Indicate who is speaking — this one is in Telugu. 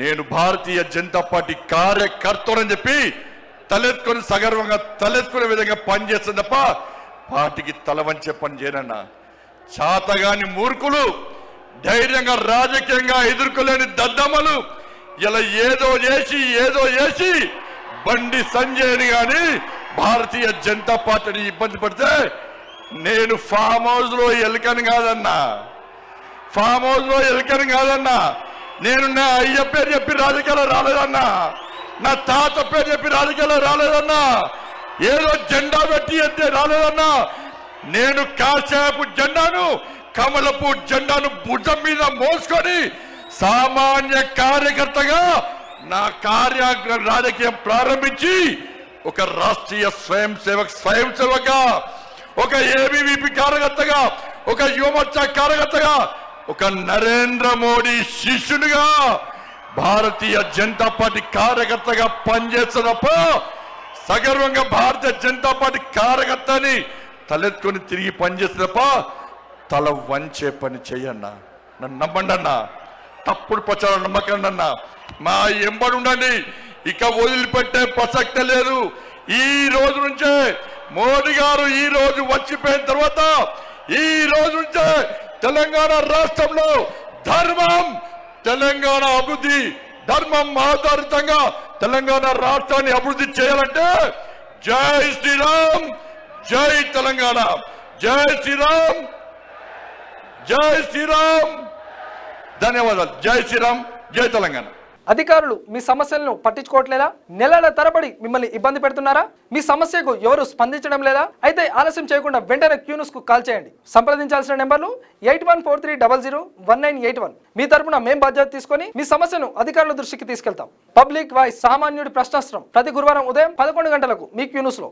Speaker 1: నేను భారతీయ జనతా పార్టీ కార్యకర్తనని చెప్పి తలెత్తుకొని సగర్వంగా తలెత్తుకునే విధంగా పనిచేస్తుంది తప్ప పార్టీకి తల వంచే పని చేయనన్నా. చాతగాని మూర్ఖులు, ధైర్యంగా రాజకీయంగా ఎదుర్కోలేని దద్దమ్మలు ఇలా ఏదో చేసి బండి సంజయ్ని గాని భారతీయ జనతా పార్టీని ఇబ్బంది పడితే నేను ఫామ్ హౌస్ లో ఎలుకని కాదన్నా, ఫామ్ హౌస్ లో ఎలుకని కాదన్నా. నేను నా అయ్య పేరు చెప్పి రాజకీయాల్లో రాలేదన్నా, నా తాత పేరు చెప్పి రాజకీయాల్లో రాలేదన్నా, ఏదో జెండా పెట్టి ఎత్తే రాలేదన్నా. నేను కాషాయపు జెండాను, కమలపు జెండాను భుజం మీద మోసుకొని సామాన్య కార్యకర్తగా నా రాజకీయం ప్రారంభించి ఒక రాష్ట్రీయ స్వయం సేవక, ఒక ఏబీవీపీ కార్యకర్తగా, ఒక యువమోర్చా కార్యకర్తగా, ఒక నరేంద్ర మోడీ శిష్యునిగా భారతీయ జనతా పార్టీ కార్యకర్తగా పనిచేస్తున్నప్ప సగర్వంగా భారతీయ జనతా పార్టీ కార్యకర్తని తలెత్తుకొని తిరిగి పనిచేస్తున్నప్ప తల వంచే పని చెయ్యన్నా. నన్ను నమ్మండి అన్నా, తప్పుడు ప్రచారం నమ్మకండి అన్నా. మా ఎంబడి ఉండండి, ఇక వదిలిపెట్టే ప్రసక్తే లేదు. ఈ రోజు నుంచే మోడీ గారు ఈ రోజు వచ్చిపోయిన తర్వాత ఈ రోజు నుంచే తెలంగాణ రాష్ట్రంలో ధర్మం, తెలంగాణ అభివృద్ధి, ధర్మం ఆధారితంగా తెలంగాణ రాష్ట్రాన్ని అభివృద్ధి చేయాలంటే జై శ్రీరామ్, జై తెలంగాణ, జై శ్రీరామ్, జై శ్రీరామ్. ధన్యవాదాలు. జై శ్రీరామ్, జై తెలంగాణ.
Speaker 2: అధికారులు మీ సమస్యలను పట్టించుకోవట్లేదా? నెలల తరబడి మిమ్మల్ని ఇబ్బంది పెడుతున్నారా? మీ సమస్యకు ఎవరు స్పందించడం లేదా? అయితే ఆలస్యం చేయకుండా వెంటనే క్యూన్యూస్ కు కాల్ చేయండి. సంప్రదించాల్సిన నెంబర్లు 8143001981. మీ తరపున మేం బాధ్యత తీసుకొని మీ సమస్యను అధికారుల దృష్టికి తీసుకెళ్తాం. పబ్లిక్ వాయిస్, సామాన్యుడి ప్రశ్నాస్త్రం, ప్రతి గురువారం ఉదయం 11 గంటలకు మీ క్యూన్యూస్ లో.